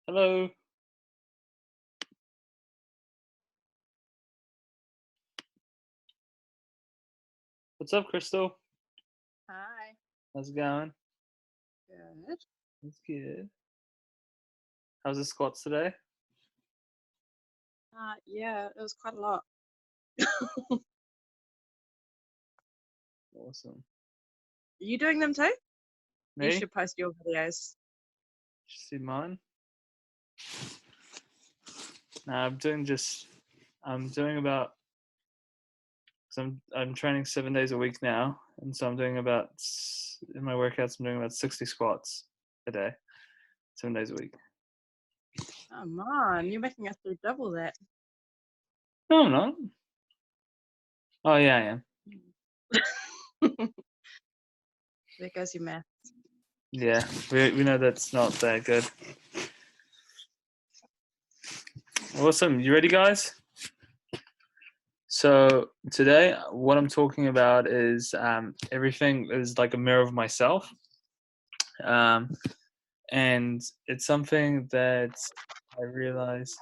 Hello. What's up, Crystal? Hi. How's it going? Good. That's good. How's the squats today? Yeah, it was quite a lot. Awesome. Are you doing them too? You Me? should post your videos. See mine? Nah, I'm doing about, cause I'm training 7 days a week now, and so I'm doing about, in my workouts, I'm doing about 60 squats a day, 7 days a week. Come on, you're making us do double that. No, I'm not. Oh, yeah, I am. There goes your math. Yeah, we know that's not that good. Awesome. You ready, guys? So today, what I'm talking about is everything is like a mirror of myself, um, and it's something that I realized.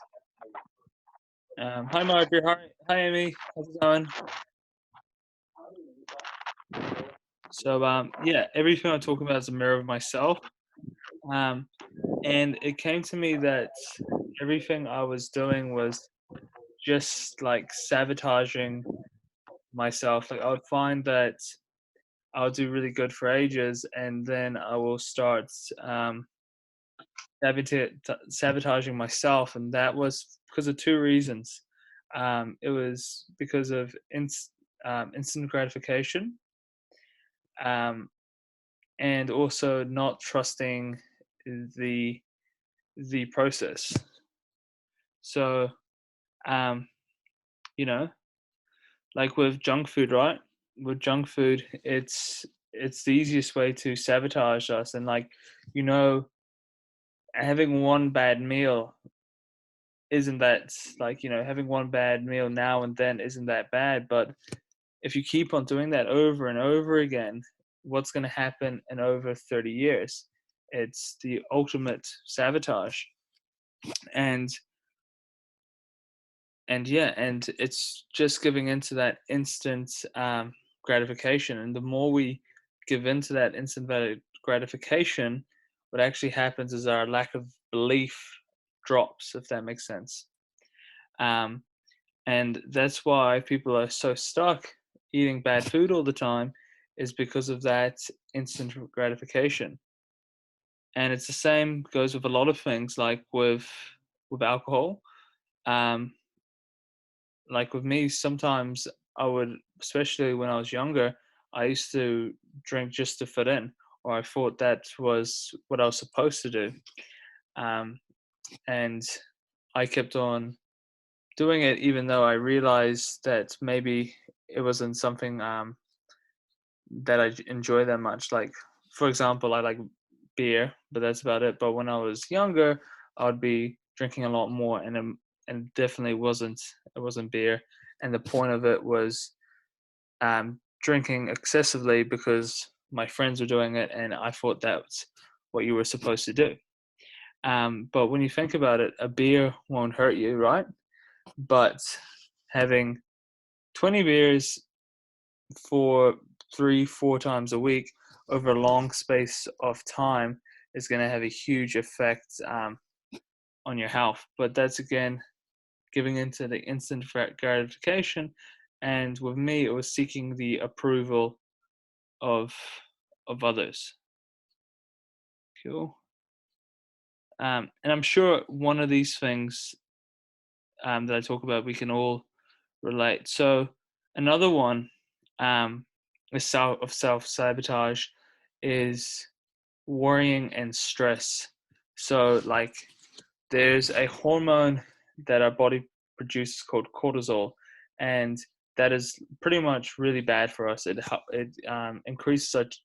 Hi, Marjorie. Hi, Amy. How's it going? So yeah, everything I talk about is a mirror of myself, um, and it came to me that everything I was doing was just like sabotaging myself. Like I would find that I'll do really good for ages, and then I will start sabotaging myself, and that was because of two reasons. It was because of instant gratification, um, and also not trusting the the process. So, um, you know, like with junk food, right? With junk food, it's the easiest way to sabotage us, and like you know having one bad meal isn't that like having one bad meal now and then isn't that bad, but if you keep on doing that over and over again, what's going to happen in over 30 years? It's the ultimate sabotage. And and yeah, and it's just giving into that instant gratification, and the more we give into that instant gratification, what actually happens is our lack of belief drops, if that makes sense. um, and that's why people are so stuck eating bad food all the time, is because of that instant gratification. And it's the same goes with a lot of things, like with alcohol. um, like with me, sometimes I would, especially when I was younger, I used to drink just to fit in, or I thought that was what I was supposed to do. um, and I kept on doing it, even though I realized that maybe it wasn't something that I enjoy that much. Like, for example, I like beer, but that's about it. But when I was younger, I would be drinking a lot more, and definitely wasn't it wasn't beer. And the point of it was drinking excessively because my friends were doing it, and I thought that's what you were supposed to do. But when you think about it, a beer won't hurt you, right? But having 20 beers for 3, 4 times a week over a long space of time is going to have a huge effect on your health. But that's again giving into the instant gratification. And with me, it was seeking the approval of others. Cool. And I'm sure one of these things that I talk about, we can all relate. So another one um, of self sabotage is worrying and stress. So like there's a hormone that our body produces called cortisol, and that is pretty much really bad for us. It increases such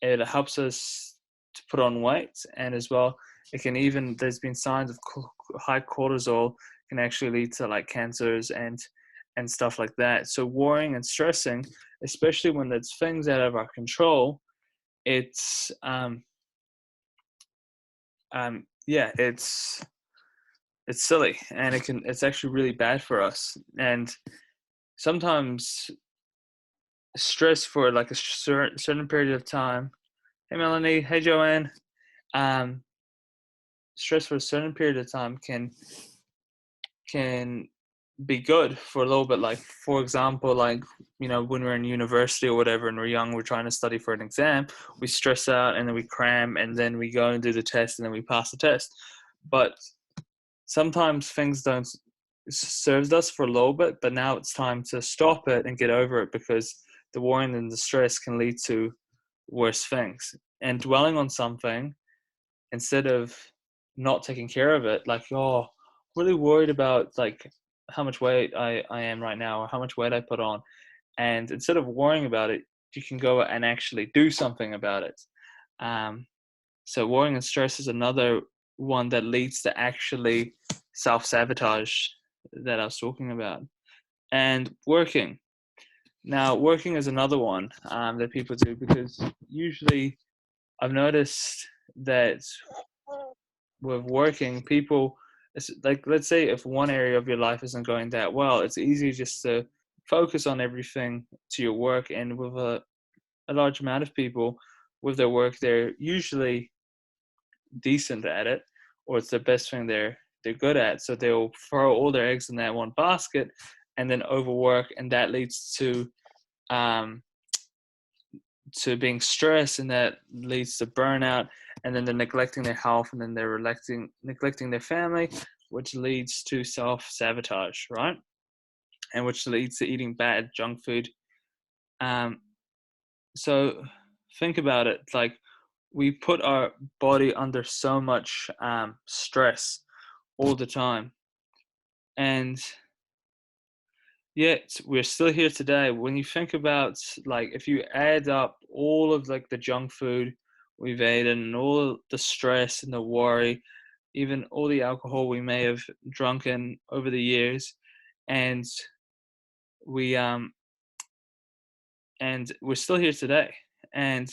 it helps us to put on weight, and as well it can even there's been signs of high cortisol can actually lead to like cancers and stuff like that. So worrying and stressing, especially when there's things out of our control, it's yeah, it's silly, and it's actually really bad for us. And sometimes stress for like a certain period of time. Hey Melanie, hey Joanne. Um, Stress for a certain period of time can be good for a little bit. Like for example, like when we're in university or whatever, and we're young, we're trying to study for an exam, we stress out and then we cram, and then we go and do the test, and then we pass the test. But sometimes things don't serves us for a little bit, but now it's time to stop it and get over it, because the worrying and the stress can lead to worse things. And dwelling on something instead of not taking care of it, like, oh, really worried about like how much weight I am right now, or how much weight I put on. And instead of worrying about it, you can go and actually do something about it. um, so worrying and stress is another one that leads to actually self-sabotage that I was talking about. And working. Now, working is another one that people do, because usually I've noticed that with working, people, it's like, let's say if one area of your life isn't going that well, it's easy just to focus on everything to your work. And with a large amount of people with their work, they're usually decent at it, or it's the best thing they're good at. So they'll throw all their eggs in that one basket and then overwork, and that leads um, to being stressed, and that leads to burnout, and then they're neglecting their health, and then they're neglecting their family, which leads to self-sabotage, right? And which leads to eating bad junk food. um, so think about it, like, we put our body under so much stress all the time. And yet we're still here today. When you think about, like, if you add up all of like the junk food we've eaten, and all the stress and the worry, even all the alcohol we may have drunken over the years, and we we're still here today. And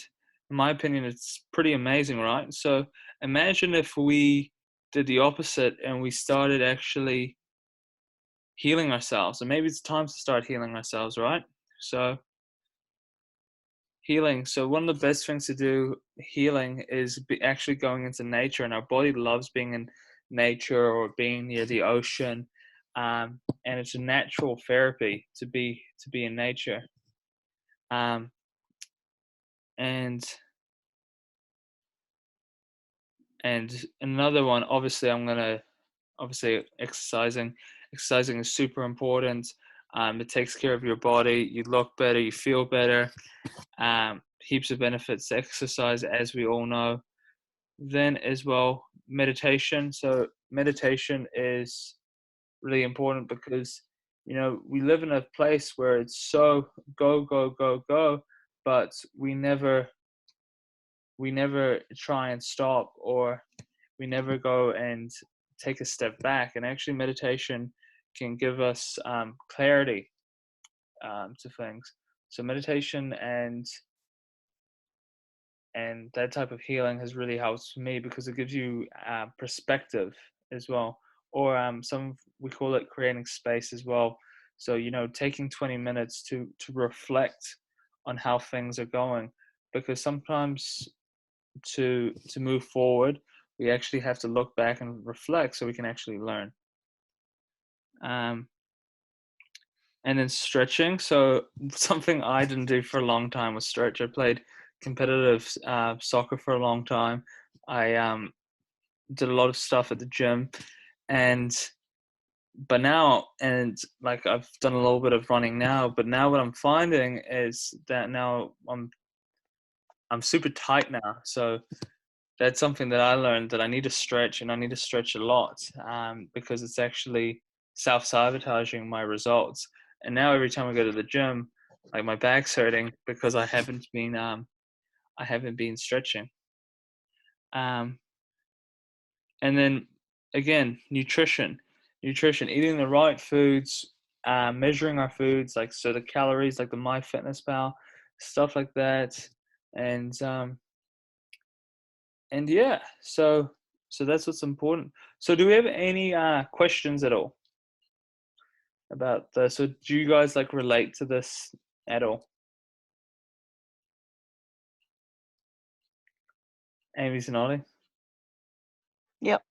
in my opinion, it's pretty amazing, right? So imagine if we did the opposite, and we started actually healing ourselves. And maybe it's time to start healing ourselves, right? So healing. So one of the best things to do healing is actually going into nature, and our body loves being in nature or being near the ocean. And it's a natural therapy to be in nature. Um, and and another one, obviously, obviously exercising is super important. It takes care of your body. You look better, you feel better. Heaps of benefits to exercise, as we all know. Then as well, meditation. So meditation is really important, because we live in a place where it's so go go go go, but we never try and stop, or we never go and take a step back. And actually meditation can give us clarity to things. So meditation and that type of healing has really helped me, because it gives you perspective as well. Or some, we call it creating space as well. So taking 20 minutes to reflect on how things are going, because sometimes to move forward, we actually have to look back and reflect, so we can actually learn. um, and then stretching. So something I didn't do for a long time was stretch. I played competitive soccer for a long time. I did a lot of stuff at the gym, and but now, and like, I've done a little bit of running now. But now what I'm finding is that now I'm super tight now. So that's something that I learned, that I need to stretch, and I need to stretch a lot, because it's actually self-sabotaging my results. And now every time I go to the gym, like, my back's hurting, because I haven't been stretching. Um, and then again, nutrition, eating the right foods, measuring our foods, like, so the calories, like the MyFitnessPal, stuff like that. And yeah, so So that's what's important. So do we have any questions at all about this? So do you guys like relate to this at all? Amy's nodding. Yep.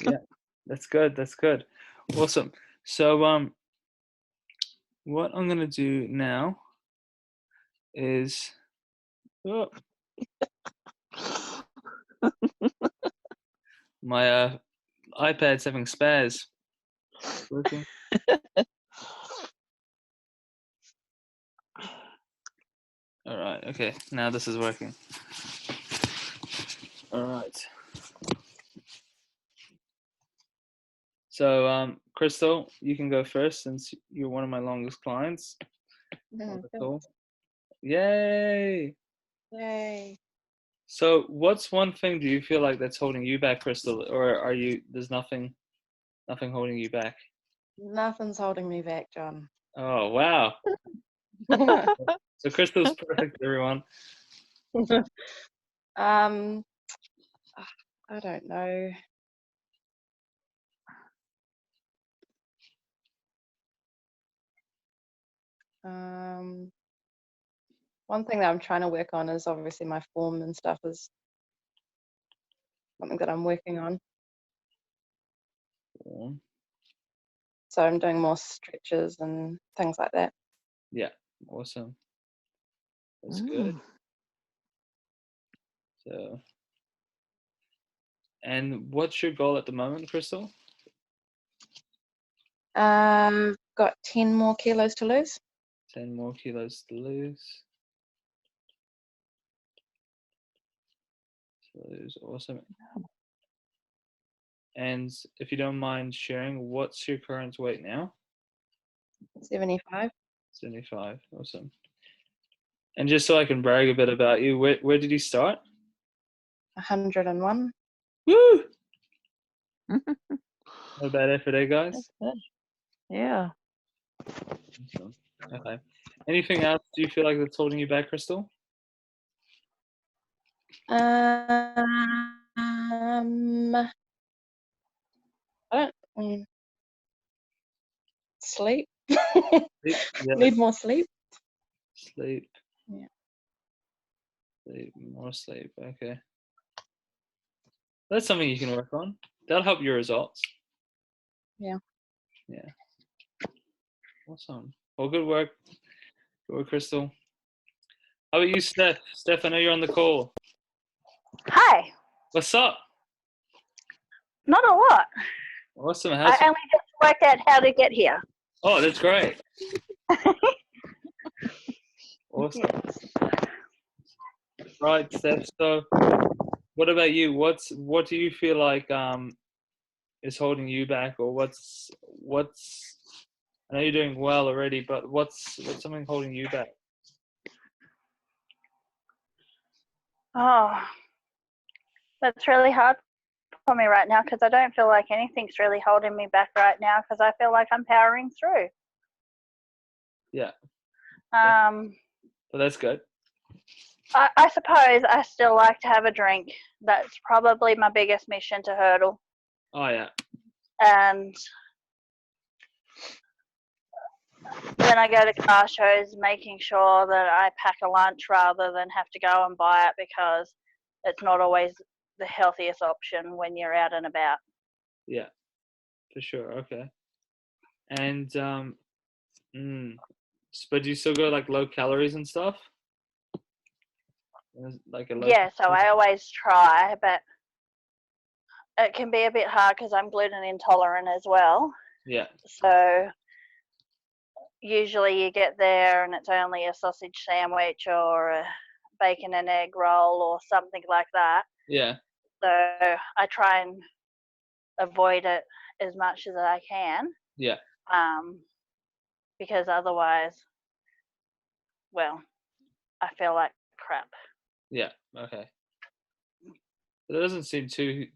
Yeah, that's good. That's good. Awesome. So what I'm gonna do now is oh, my iPad's having spares. Working. All right. Okay. Now this is working. All right. So Crystal, you can go first since you're one of my longest clients on Mhm, the good. call. Yay! Yay. So what's one thing do you feel like that's holding you back, Crystal, or are you there's nothing holding you back? Nothing's holding me back, John. Oh wow. So Crystal's perfect, everyone. um, I don't know. Um, One thing that I'm trying to work on is obviously my form and stuff is something that I'm working on. Warm. So I'm doing more stretches and things like that. Yeah, awesome. That's good. Mm. So, and what's your goal at the moment, Crystal? Got 10 more kilos to lose. 10 more kilos to lose. So lose, awesome. And if you don't mind sharing, what's your current weight now? 75. 75. Awesome. And just so I can brag a bit about you, where did you start? 101. Woo! That's No bad effort, eh, guys? good. Yeah. Awesome. Okay. Anything else do you feel like that's holding you back, Crystal? I don't sleep. Sleep. Yeah. Need more sleep. Sleep. Yeah. Sleep. More sleep. Okay. That's something you can work on. That'll help your results. Yeah. Yeah. Awesome. Well, good work. Good work, Crystal. How about you, Steph? Steph, I know you're on the call. Hi. What's up? Not a lot. Awesome. I only just worked out how to get here. Oh, that's great. Awesome. Yes. Right, Steph. So, what about you? What do you feel like is holding you back, or what's? I know you're doing well already, but what's something holding you back? Oh, that's really hard for me right now because I don't feel like anything's really holding me back right now because I feel like I'm powering through. Yeah. Um, Well, that's good. I suppose I still like to have a drink. That's probably my biggest mission to hurdle. Oh yeah. And when I go to car shows, making sure that I pack a lunch rather than have to go and buy it because it's not always the healthiest option when you're out and about. Yeah, for sure. Okay. And but do you still go like low calories and stuff? Like a low. Yeah, so I always try, but it can be a bit hard because I'm gluten intolerant as well. Yeah. So usually you get there and it's only a sausage sandwich or a bacon and egg roll or something like that. Yeah. So I try and avoid it as much as I can, Yeah. because otherwise, well, I feel like crap. Yeah. Okay. It doesn't seem too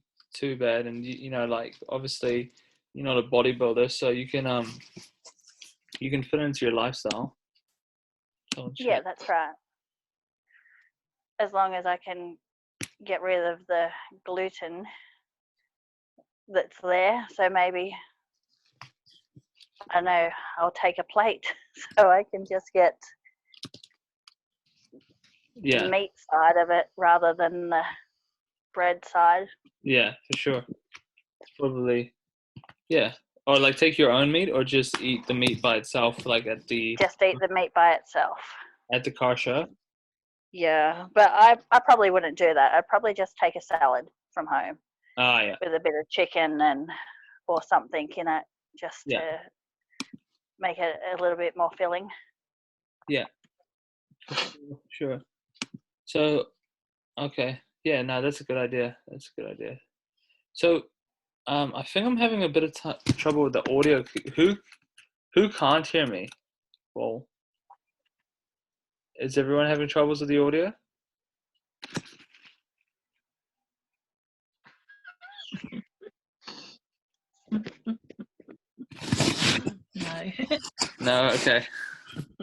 bad, and you know, like obviously, you're not a bodybuilder, so you can fit into your lifestyle. Oh, Yeah, chat. that's right. As long as I can get rid of the gluten. that's there. So maybe, I don't know, I'll take a plate so I can just get the Yeah, meat side of it rather than the bread side. yeah, for sure. It's probably, yeah. Or like take your own meat, or just eat the meat by itself, like at the Just eat the meat by itself. car show. Yeah, but I probably wouldn't do that. I'd probably just take a salad from home Ah, yeah, with a bit of chicken and or something in it, just yeah, to make it a little bit more filling. yeah. Sure. So, okay, yeah, no, that's a good idea. That's a good idea. So, I think I'm having a bit of trouble with the audio. Who can't hear me? Well, is everyone having troubles with the audio? No. No. Okay.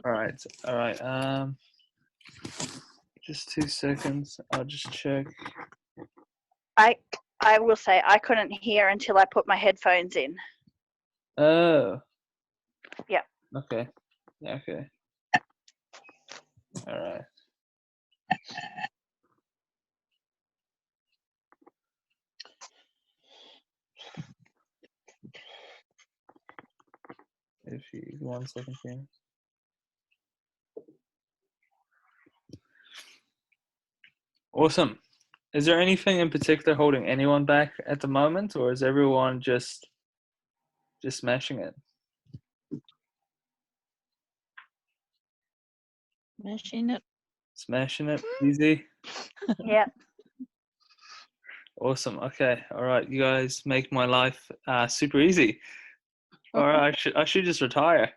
All right. All right. Just 2 seconds. I'll just check. I will say I couldn't hear until I put my headphones in. Oh. Yeah. Okay. Yeah, okay. All right. If you 1 second here. Awesome. Is there anything in particular holding anyone back at the moment, or is everyone just smashing it? Machine it. Smashing it easy. Yeah. Awesome. Okay. All right. You guys make my life super easy. All right. I should just retire.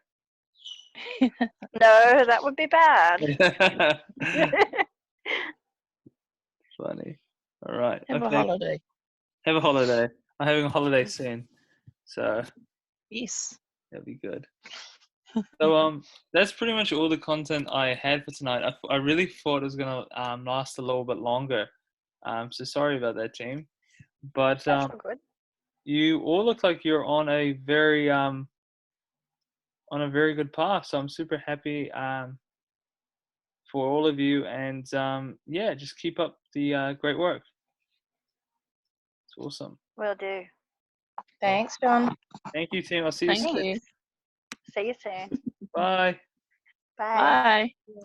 No, that would be bad. Funny. All right. Have a Okay. holiday. Have a holiday. I'm having a holiday soon, so Yes. that'll be good. So that's pretty much all the content I had for tonight. I really thought it was gonna last a little bit longer. So sorry about that, team. But That's all good. you all look like you're on a very good path. So I'm super happy for all of you, and yeah, just keep up the great work. It's awesome. Will do. Thanks, John. Thank you, team. I'll see you Thank soon. you. See you soon. Bye. Bye. Bye.